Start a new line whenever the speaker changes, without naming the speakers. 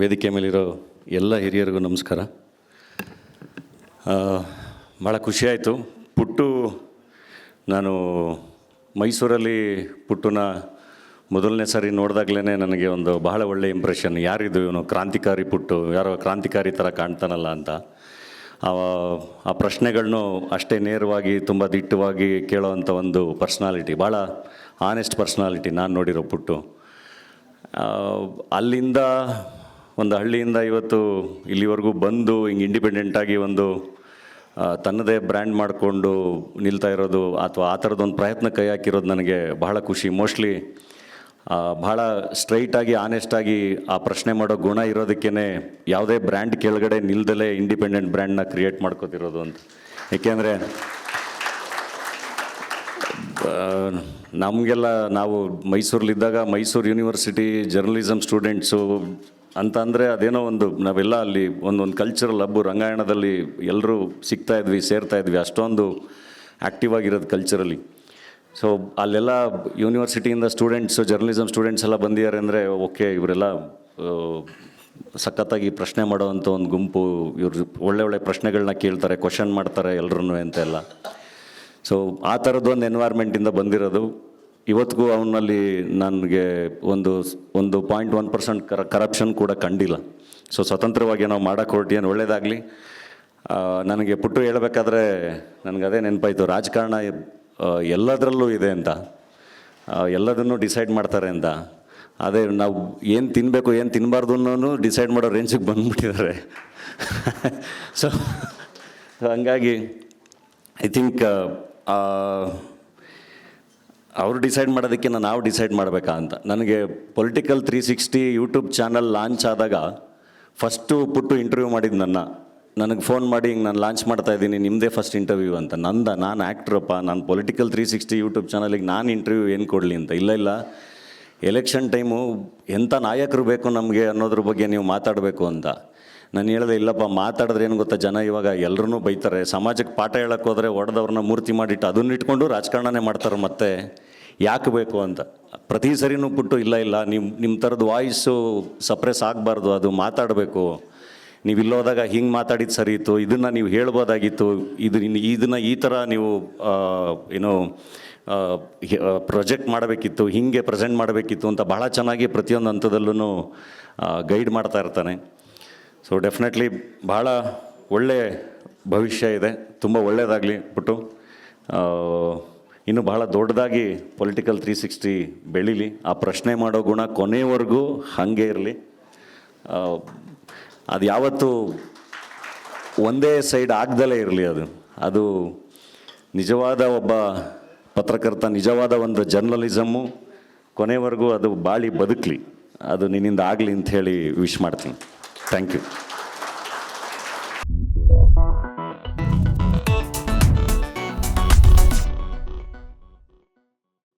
ವೇದಿಕೆ ಮೇಲಿರೋ ಎಲ್ಲ ಹಿರಿಯರಿಗೂ ನಮಸ್ಕಾರ. ಭಾಳ ಖುಷಿಯಾಯಿತು. ಪುಟ್ಟು, ನಾನು ಮೈಸೂರಲ್ಲಿ ಪುಟ್ಟನ ಮೊದಲನೇ ಸಾರಿ ನೋಡಿದಾಗಲೇ ನನಗೆ ಒಂದು ಬಹಳ ಒಳ್ಳೆಯ ಇಂಪ್ರೆಷನ್. ಯಾರಿದು ಇವನು, ಕ್ರಾಂತಿಕಾರಿ ಪುಟ್ಟು, ಯಾರೋ ಕ್ರಾಂತಿಕಾರಿ ಥರ ಕಾಣ್ತಾನಲ್ಲ ಅಂತ. ಆ ಪ್ರಶ್ನೆಗಳನ್ನು ಅಷ್ಟೇ ನೇರವಾಗಿ ತುಂಬ ದಿಟ್ಟವಾಗಿ ಕೇಳೋವಂಥ ಒಂದು ಪರ್ಸ್ನಾಲಿಟಿ, ಭಾಳ ಆನೆಸ್ಟ್ ಪರ್ಸ್ನಾಲಿಟಿ ನಾನು ನೋಡಿರೋ ಪುಟ್ಟು. ಅಲ್ಲಿಂದ ಒಂದು ಹಳ್ಳಿಯಿಂದ ಇವತ್ತು ಇಲ್ಲಿವರೆಗೂ ಬಂದು ಹಿಂಗೆ ಇಂಡಿಪೆಂಡೆಂಟಾಗಿ ಒಂದು ತನ್ನದೇ ಬ್ರ್ಯಾಂಡ್ ಮಾಡಿಕೊಂಡು ನಿಲ್ತಾ ಇರೋದು ಅಥವಾ ಆ ಥರದೊಂದು ಪ್ರಯತ್ನ ಕೈ ಹಾಕಿರೋದು ನನಗೆ ಬಹಳ ಖುಷಿ. ಮೋಸ್ಟ್ಲಿ ಭಾಳ ಸ್ಟ್ರೈಟಾಗಿ ಆನೆಸ್ಟಾಗಿ ಆ ಪ್ರಶ್ನೆ ಮಾಡೋ ಗುಣ ಇರೋದಕ್ಕೇ ಯಾವುದೇ ಬ್ರ್ಯಾಂಡ್ ಕೆಳಗಡೆ ನಿಲ್ದಲೇ ಇಂಡಿಪೆಂಡೆಂಟ್ ಬ್ರ್ಯಾಂಡ್ನ ಕ್ರಿಯೇಟ್ ಮಾಡ್ಕೋತಿರೋದು ಅಂತ. ಏಕೆಂದರೆ ನಮಗೆಲ್ಲ ನಾವು ಮೈಸೂರಲ್ಲಿದ್ದಾಗ ಮೈಸೂರು ಯೂನಿವರ್ಸಿಟಿ ಜರ್ನಲಿಸಮ್ ಸ್ಟೂಡೆಂಟ್ಸು ಅಂತ ಅಂದರೆ ಅದೇನೋ ಒಂದು, ನಾವೆಲ್ಲ ಅಲ್ಲಿ ಒಂದೊಂದು ಕಲ್ಚರಲ್ ಹಬ್ಬು, ರಂಗಾಯಣದಲ್ಲಿ ಎಲ್ಲರೂ ಸಿಗ್ತಾಯಿದ್ವಿ, ಸೇರ್ತಾಯಿದ್ವಿ, ಅಷ್ಟೊಂದು ಆ್ಯಕ್ಟಿವ್ ಆಗಿರೋದು ಕಲ್ಚರಲಿ. ಸೊ ಅಲ್ಲೆಲ್ಲ ಯೂನಿವರ್ಸಿಟಿಯಿಂದ ಸ್ಟೂಡೆಂಟ್ಸು, ಜರ್ನಲಿಸಮ್ ಸ್ಟೂಡೆಂಟ್ಸ್ ಎಲ್ಲ ಬಂದಿದ್ದಾರೆ ಅಂದರೆ ಓಕೆ, ಇವರೆಲ್ಲ ಸಖತ್ತಾಗಿ ಪ್ರಶ್ನೆ ಮಾಡೋವಂಥ ಒಂದು ಗುಂಪು, ಇವರು ಒಳ್ಳೆ ಪ್ರಶ್ನೆಗಳನ್ನ ಕೇಳ್ತಾರೆ, ಕ್ವಶನ್ ಮಾಡ್ತಾರೆ ಎಲ್ಲರೂ ಅಂತೆಲ್ಲ. ಸೊ ಆ ಥರದ್ದೊಂದು ಎನ್ವೈರ್ಮೆಂಟಿಂದ ಬಂದಿರೋದು. ಇವತ್ತಿಗೂ ಅವನಲ್ಲಿ ನನಗೆ ಒಂದು 0.1% ಕರಪ್ಷನ್ ಕೂಡ ಕಂಡಿಲ್ಲ. ಸೊ ಸ್ವತಂತ್ರವಾಗಿ ನಾವು ಮಾಡೋಕ್ಕೆ ಹೊರಟೇನು ಒಳ್ಳೆಯದಾಗಲಿ. ನನಗೆ ಪುಟ್ಟು ಹೇಳಬೇಕಾದ್ರೆ ನನಗದೇ ನೆನಪಾಯಿತು, ರಾಜಕಾರಣ ಎಲ್ಲದರಲ್ಲೂ ಇದೆ ಅಂತ, ಎಲ್ಲದನ್ನೂ ಡಿಸೈಡ್ ಮಾಡ್ತಾರೆ ಅಂತ. ಅದೇ ನಾವು ಏನು ತಿನ್ನಬೇಕು ಏನು ತಿನ್ನಬಾರ್ದು ಅನ್ನೋನು ಡಿಸೈಡ್ ಮಾಡೋ ರೇಂಜಿಗೆ ಬಂದುಬಿಟ್ಟಿದ್ದಾರೆ. ಸೊ ಹಂಗಾಗಿ ಐ ಥಿಂಕ್ ಅವರು ಡಿಸೈಡ್ ಮಾಡೋದಕ್ಕೆ ನಾವು ಡಿಸೈಡ್ ಮಾಡಬೇಕಾ ಅಂತ. ನನಗೆ ಪೊಲಿಟಿಕಲ್ 360 ಯೂಟ್ಯೂಬ್ ಚಾನಲ್ ಲಾಂಚ್ ಆದಾಗ ಫಸ್ಟು ಪುಟ್ಟು ಇಂಟರ್ವ್ಯೂ ಮಾಡಿದ್ದು ನನಗೆ ಫೋನ್ ಮಾಡಿ, ಹಿಂಗೆ ನಾನು ಲಾಂಚ್ ಮಾಡ್ತಾಯಿದ್ದೀನಿ, ನಿಮ್ಮದೇ ಫಸ್ಟ್ ಇಂಟರ್ವ್ಯೂ ಅಂತ. ನಾನು ಆ್ಯಕ್ಟ್ರಪ್ಪ, ನಾನು ಪೊಲಿಟಿಕಲ್ 360 ಯೂಟ್ಯೂಬ್ ಚಾನಲಿಗೆ ನಾನು ಇಂಟರ್ವ್ಯೂ ಏನು ಕೊಡಲಿ ಅಂತ. ಇಲ್ಲ ಎಲೆಕ್ಷನ್ ಟೈಮು ಎಂಥ ನಾಯಕರು ಬೇಕು ನಮಗೆ ಅನ್ನೋದ್ರ ಬಗ್ಗೆ ನೀವು ಮಾತಾಡಬೇಕು ಅಂತ. ನಾನು ಹೇಳಿದೆ, ಇಲ್ಲಪ್ಪ, ಮಾತಾಡಿದ್ರೆ ಏನು ಗೊತ್ತಾ, ಜನ ಇವಾಗ ಎಲ್ಲರೂ ಬೈತಾರೆ, ಸಮಾಜಕ್ಕೆ ಪಾಠ ಹೇಳಕ್ಕೆ ಹೋದರೆ ಹೊಡೆದವ್ರನ್ನ ಮೂರ್ತಿ ಮಾಡಿಟ್ಟು ಅದನ್ನ ಇಟ್ಕೊಂಡು ರಾಜಕಾರಣನೇ ಮಾಡ್ತಾರೆ, ಮತ್ತೆ ಯಾಕೆ ಬೇಕು ಅಂತ. ಪ್ರತಿ ಸರಿನೂ ಪುಟ್ಟು ಇಲ್ಲ ನಿಮ್ಮ ಥರದ್ದು ವಾಯ್ಸು ಸಪ್ರೆಸ್ ಆಗಬಾರ್ದು, ಅದು ಮಾತಾಡಬೇಕು, ನೀವು ಇಲ್ಲೋದಾಗ ಹಿಂಗೆ ಮಾತಾಡಿದ್ದು ಸರಿ ಇತ್ತು, ಇದನ್ನು ನೀವು ಹೇಳ್ಬೋದಾಗಿತ್ತು, ಇದನ್ನು ಈ ಥರ ನೀವು ಏನೋ ಪ್ರೊಜೆಕ್ಟ್ ಮಾಡಬೇಕಿತ್ತು, ಹೀಗೆ ಪ್ರೆಸೆಂಟ್ ಮಾಡಬೇಕಿತ್ತು ಅಂತ ಭಾಳ ಚೆನ್ನಾಗಿ ಪ್ರತಿಯೊಂದು ಹಂತದಲ್ಲೂ ಗೈಡ್ ಮಾಡ್ತಾ ಇರ್ತಾನೆ. ಸೊ ಡೆಫಿನೆಟ್ಲಿ ಭಾಳ ಒಳ್ಳೆ ಭವಿಷ್ಯ ಇದೆ. ತುಂಬ ಒಳ್ಳೆಯದಾಗಲಿ ಪುಟ್ಟು, ಇನ್ನು ಬಹಳ ದೊಡ್ಡದಾಗಿ ಪೊಲಿಟಿಕಲ್ 360 ಬೆಳೀಲಿ. ಆ ಪ್ರಶ್ನೆ ಮಾಡೋ ಗುಣ ಕೊನೆಯವರೆಗೂ ಹಾಗೆ ಇರಲಿ. ಅದು ಯಾವತ್ತೂ ಒಂದೇ ಸೈಡ್ ಆಗದಲೇ ಇರಲಿ. ಅದು ನಿಜವಾದ ಒಬ್ಬ ಪತ್ರಕರ್ತ, ನಿಜವಾದ ಒಂದು ಜರ್ನಲಿಸಮ್ಮು ಕೊನೆವರೆಗೂ ಅದು ಬಾಳಿ ಬದುಕಲಿ. ಅದು ನಿನ್ನಿಂದ ಆಗಲಿ ಅಂಥೇಳಿ ವಿಶ್ ಮಾಡ್ತೀನಿ. Thank you.